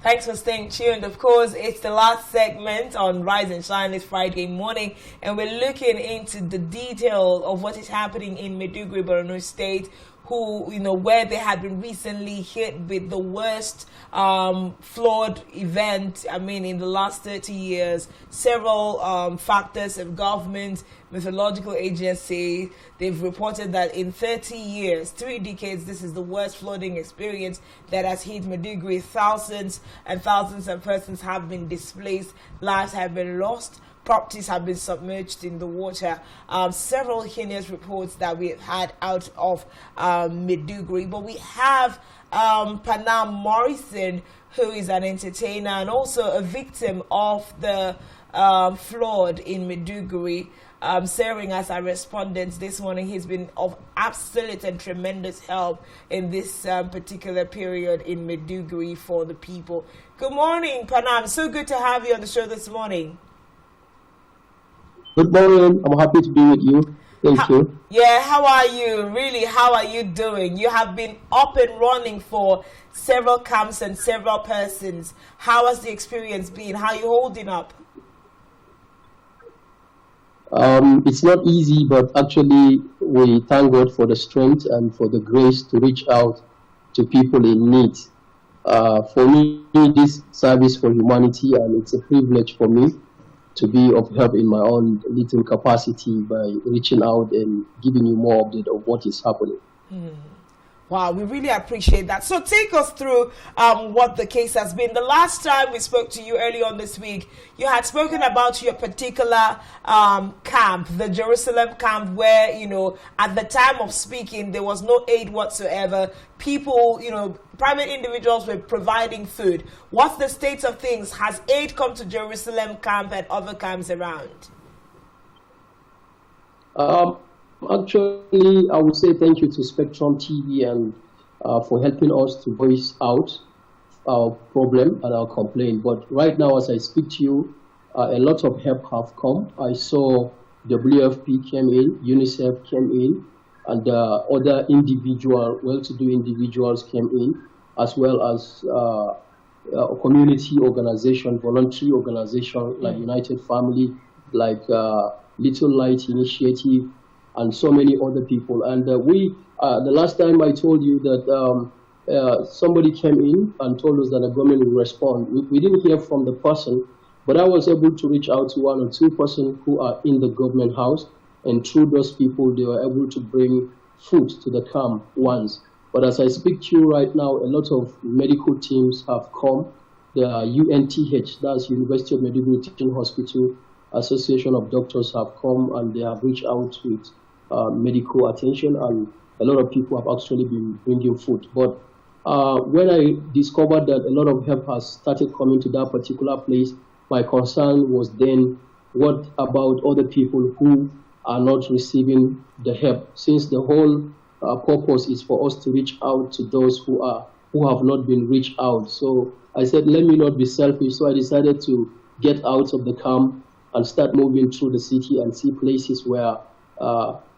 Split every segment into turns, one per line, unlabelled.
Thanks for staying tuned. Of course, it's the last segment on Rise and Shine this Friday morning, and we're looking into the detail of what is happening in Maiduguri, Borno State, where they had been recently hit with the worst flood event, in the last 30 years. Several factors of government, meteorological agency, they've reported that in 30 years, 3 decades, this is the worst flooding experience that has hit Maiduguri. Thousands and thousands of persons have been displaced, lives have been lost, properties have been submerged in the water. Several heinous reports that we've had out of Maiduguri. But we have Panam Morrison, who is an entertainer and also a victim of the flood in Maiduguri, serving as our respondent this morning. He's been of absolute and tremendous help in this particular period in Maiduguri for the people. Good morning, Panam. So good to have you on the show this morning.
Good morning. I'm happy to be with you. Thank you.
Yeah, how are you? Really, how are you doing? You have been up and running for several camps and several persons. How has the experience been? How are you holding up?
It's not easy, but actually we thank God for the strength and for the grace to reach out to people in need. For me, this service for humanity, and it's a privilege for me to be of help in my own little capacity by reaching out and giving you more update of what is happening.
Wow, we really appreciate that. So take us through what the case has been. The last time we spoke to you early on this week, you had spoken about your particular camp, the Jerusalem camp, where, at the time of speaking, there was no aid whatsoever. People, private individuals were providing food. What's the state of things? Has aid come to Jerusalem camp and other camps around?
Actually, I would say thank you to Spectrum TV and for helping us to voice out our problem and our complaint. But right now, as I speak to you, a lot of help have come. I saw WFP came in, UNICEF came in, and other well-to-do individuals came in, as well as a community organization, voluntary organization like United Family, like Little Light Initiative, and so many other people. And the last time I told you that somebody came in and told us that the government will respond. We didn't hear from the person, but I was able to reach out to 1 or 2 persons who are in the government house, and through those people, they were able to bring food to the camp once. But as I speak to you right now, a lot of medical teams have come. The UNTH, that's University of Maiduguri Teaching Hospital, Association of Doctors have come, and they have reached out with medical attention, and a lot of people have actually been bringing food. But when I discovered that a lot of help has started coming to that particular place, my concern was then, what about other people who are not receiving the help? Since the whole purpose is for us to reach out to those who have not been reached out. So I said, let me not be selfish. So I decided to get out of the camp and start moving through the city and see places where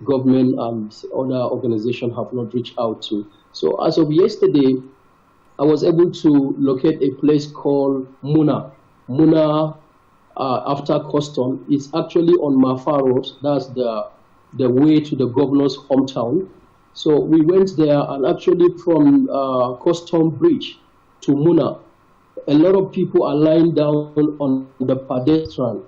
government and other organizations have not reached out to. So as of yesterday, I was able to locate a place called Muna. Muna, after custom, is actually on Mafa Road. That's the way to the governor's hometown. So we went there, and actually from Custom Bridge to Muna, a lot of people are lying down on the pedestrian.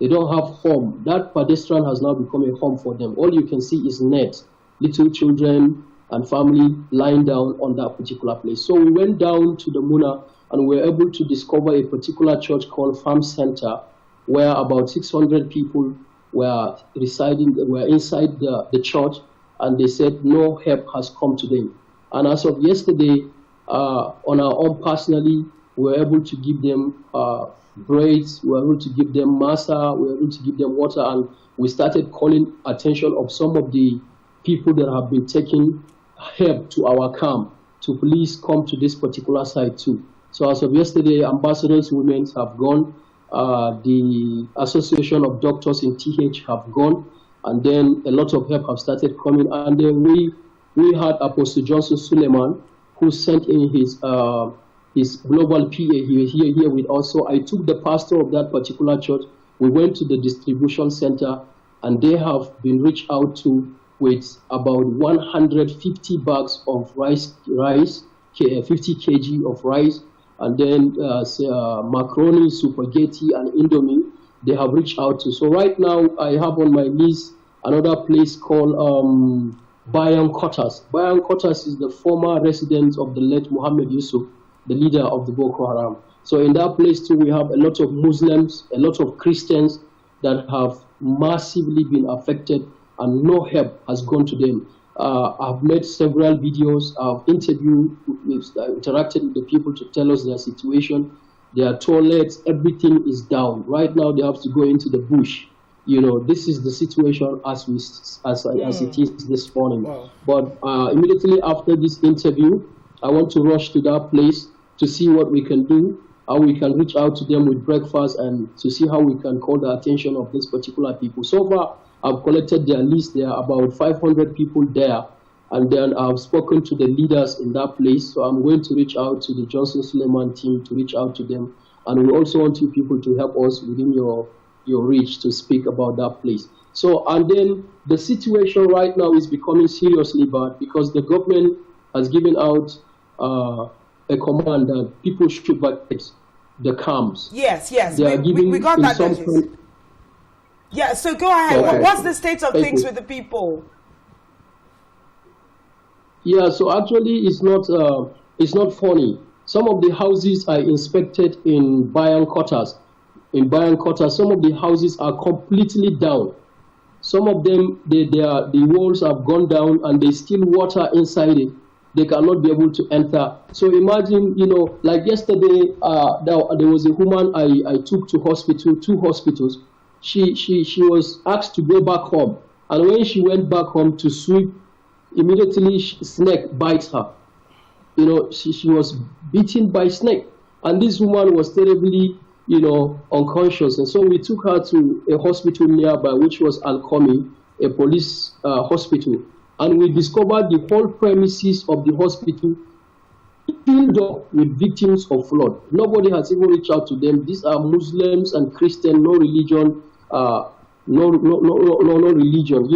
They don't have home. That pedestrian has now become a home for them. All you can see is net, little children and family lying down on that particular place. So we went down to the Muna, and we were able to discover a particular church called Farm Center, where about 600 people were residing, were inside the church, and they said no help has come to them. And as of yesterday, on our own personally, we were able to give them breads, we were able to give them masa, we were able to give them water, and we started calling attention of some of the people that have been taking help to our camp to please come to this particular site too. So as of yesterday, ambassadors women have gone, the Association of Doctors in TH have gone, and then a lot of help have started coming. And then we had Apostle Johnson Suleiman, who sent in his his global PA. He was here with us. So I took the pastor of that particular church. We went to the distribution center, and they have been reached out to with about 150 bags of rice, 50 kg of rice, and then macaroni, spaghetti, and indomie. They have reached out to. So right now, I have on my list another place called Bayan Kotas. Bayan Kotas is the former residence of the late Muhammad Yusuf, the leader of the Boko Haram. So in that place too, we have a lot of Muslims, a lot of Christians that have massively been affected, and no help has gone to them. I've made several videos. I've interviewed, interacted with the people to tell us their situation. Their toilets, everything is down. Right now, they have to go into the bush. You know, this is the situation as it is this morning. Wow. But immediately after this interview, I want to rush to that place to see what we can do, how we can reach out to them with breakfast, and to see how we can call the attention of these particular people. So far, I've collected their list. There are about 500 people there. And then I've spoken to the leaders in that place. So I'm going to reach out to the Johnson Suleiman team to reach out to them. And we also want you people to help us within your reach to speak about that place. So, and then the situation right now is becoming seriously bad because the government has given out a command that people should vacate the camps.
Yes. We got that message. Yeah, so go ahead. Okay. What's the state of things with the people?
Yeah, so actually it's not funny. Some of the houses I inspected in Bayan Kotas. In Bayan Kotas, some of the houses are completely down. Some of them, the walls have gone down and there's still water inside it. They cannot be able to enter. So imagine, like yesterday, there was a woman I took to hospital, 2 hospitals. She was asked to go back home. And when she went back home to sweep, immediately snake bites her. She was bitten by snake. And this woman was terribly, unconscious. And so we took her to a hospital nearby, which was Alcomi, a police hospital. And we discovered the whole premises of the hospital filled up with victims of flood. Nobody has even reached out to them. These are Muslims and Christian, no religion, no religion,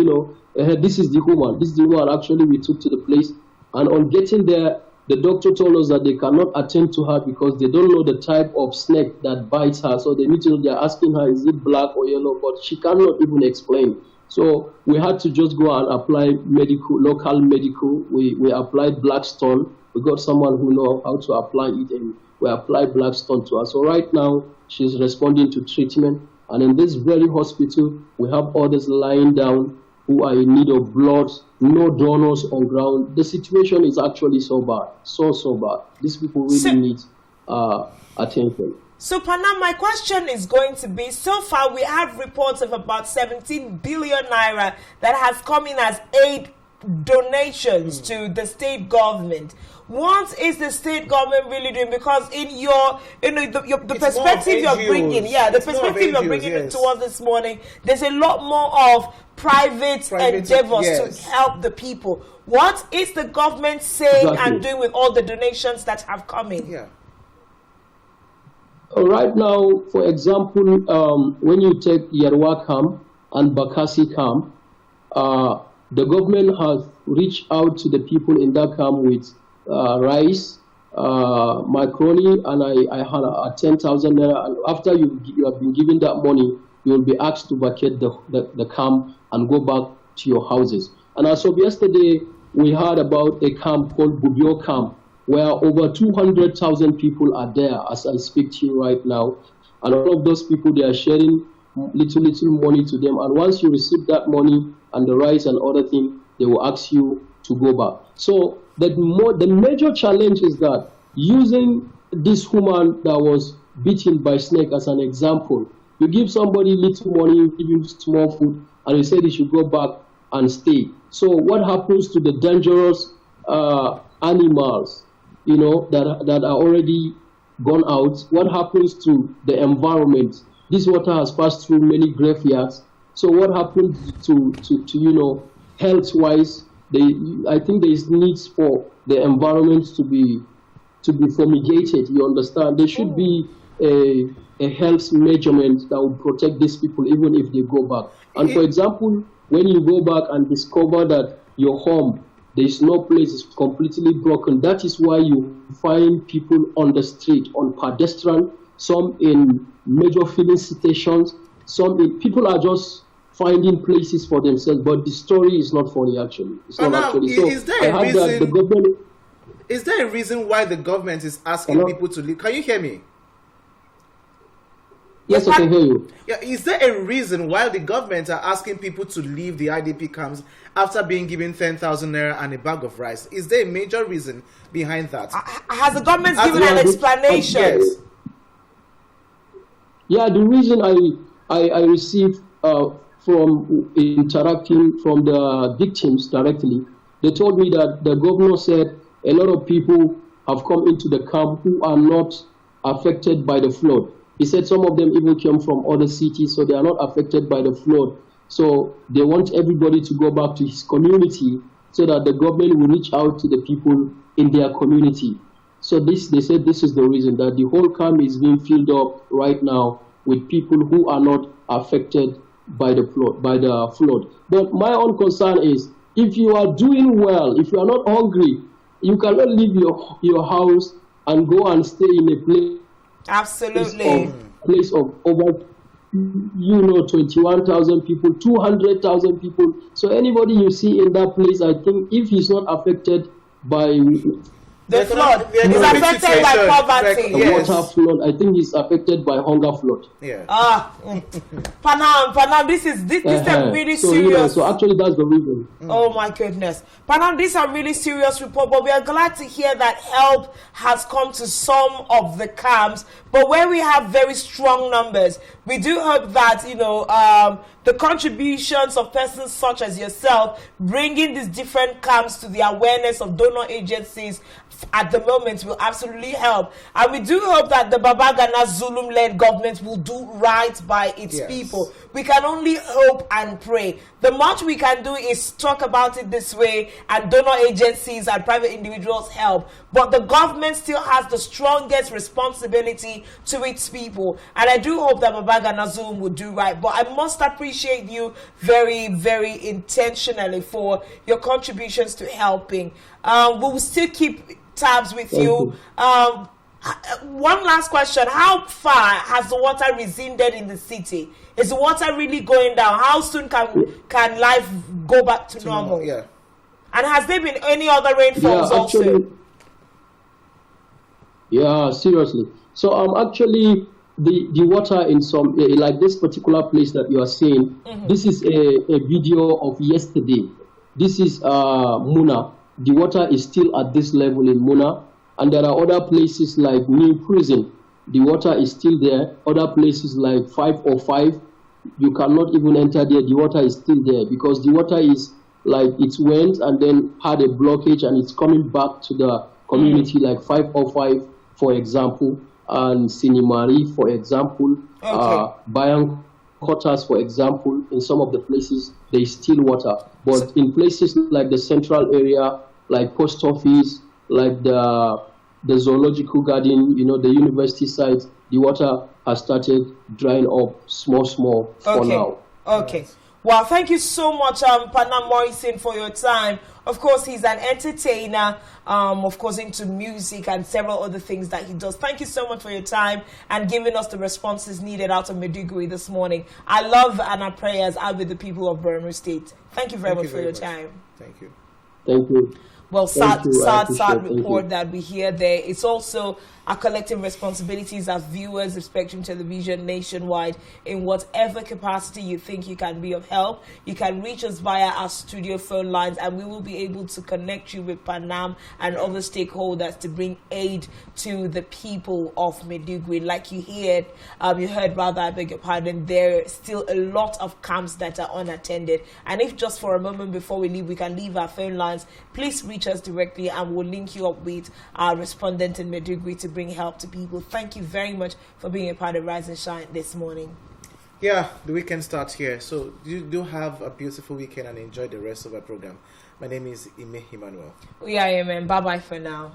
This is the woman. This is the woman actually we took to the place. And on getting there, the doctor told us that they cannot attend to her because they don't know the type of snake that bites her. So they're asking her, is it black or yellow? But she cannot even explain. So we had to just go and apply local medical. We applied Blackstone. We got someone who knows how to apply it, and we applied Blackstone to her. So right now, she's responding to treatment. And in this very hospital, we have others lying down who are in need of blood, no donors on ground. The situation is actually so bad, so bad. These people really need attention.
So, Panam, my question is going to be, so far we have reports of about 17 billion naira that has come in as aid donations to the state government. What is the state government really doing? Because in the perspective you're bringing, the perspective you're bringing to us this morning, there's a lot more of private endeavors to help the people. What is the government saying and doing with all the donations that have come in?
Yeah. Right now, for example, when you take Yerwa camp and Bakassi camp, the government has reached out to the people in that camp with rice, macaroni, and I had a 10,000 naira. And after you have been given that money, you will be asked to vacate the camp and go back to your houses. And as of yesterday, we heard about a camp called Bubio camp, where over 200,000 people are there as I speak to you right now. And all of those people, they are sharing little money to them. And once you receive that money and the rice and other things, they will ask you to go back. So the major challenge is that using this woman that was bitten by snake as an example, you give somebody little money, you give him small food, and you say they should go back and stay. So what happens to the dangerous animals, that are already gone out? What happens to the environment? This water has passed through many graveyards. So what happens to health-wise? I think there is needs for the environment to be to be fumigated. You understand? There should be a health measurement that will protect these people even if they go back. And for example, when you go back and discover that your home, there is no place, it's completely broken, that is why you find people on the street, on pedestrian, some in major filling stations, people are just finding places for themselves, but the story is not funny actually. It's not actually. So
is there a reason? Is there a reason why the government is asking people to leave? Can you hear me?
Yes, I can hear you.
Yeah, is there a reason why the government are asking people to leave the IDP camps after being given 10,000 naira and a bag of rice? Is there a major reason behind that?
Has the government given an explanation?
Yes.
Yeah, the reason I received from interacting from the victims directly, they told me that the governor said a lot of people have come into the camp who are not affected by the flood. He said some of them even came from other cities, so they are not affected by the flood. So they want everybody to go back to his community so that the government will reach out to the people in their community. So they said this is the reason that the whole camp is being filled up right now with people who are not affected by the flood. But my own concern is, if you are doing well, if you are not hungry, you cannot leave your house and go and stay in a place.
Absolutely.
Place of over 21,000 people, 200,000 people. So anybody you see in that place, I think if he's not affected by
the flood, he's affected by poverty.
Water flood, I think he's affected by hunger flood.
Yeah.
Panam, this is really serious.
So actually that's the reason.
Oh my goodness. Panam, these are really serious reports, but we are glad to hear that help has come to some of the camps. But where we have very strong numbers, we do hope that, the contributions of persons such as yourself, bringing these different camps to the awareness of donor agencies at the moment will absolutely help. And we do hope that the Babagana Zulum-led government will do right by its people. We can only hope and pray. The much we can do is talk about it this way, and donor agencies and private individuals help. But the government still has the strongest responsibility to its people. And I do hope that Babagana Zulum will do right. But I must appreciate you very, very intentionally for your contributions to helping. We will still keep tabs with you. One last question. How far has the water receded in the city? Is the water really going down? How soon can life go back to normal?
Yeah.
And has there been any other rainfalls also?
Yeah, seriously. So actually the water in some, like this particular place that you are seeing, this is a video of yesterday. This is Muna. The water is still at this level in Muna. And there are other places like New Prison. The water is still there. Other places like 505, you cannot even enter there. The water is still there because the water is like it went and then had a blockage and it's coming back to the community like 505, for example, and Sinimari, for example, Bayan Quarters, for example. In some of the places, there is still water. But in places like the central area, like post office, like the zoological garden, the university site, the water has started drying up small for now.
Okay. Well, thank you so much, Panam Morrison, for your time. Of course, he's an entertainer, of course, into music and several other things that he does. Thank you so much for your time and giving us the responses needed out of Maiduguri this morning. I love and our prayers are with the people of Borno State. Thank you very much for your time.
Thank you.
Thank you.
Well, sad report that we hear there. It's also our collective responsibilities as viewers of Spectrum Television nationwide. In whatever capacity you think you can be of help, you can reach us via our studio phone lines, and we will be able to connect you with Panam and other stakeholders to bring aid to the people of Maiduguri. Like you heard, I beg your pardon, there are still a lot of camps that are unattended. And if just for a moment before we leave, we can leave our phone lines, please reach us directly and we'll link you up with our respondent in Maiduguri to bring help to people. Thank you very much for being a part of Rise and Shine this morning.
Yeah, the weekend starts here. So you do have a beautiful weekend and enjoy the rest of our program. My name is Ime Emmanuel.
We are Amen. Bye-bye for now.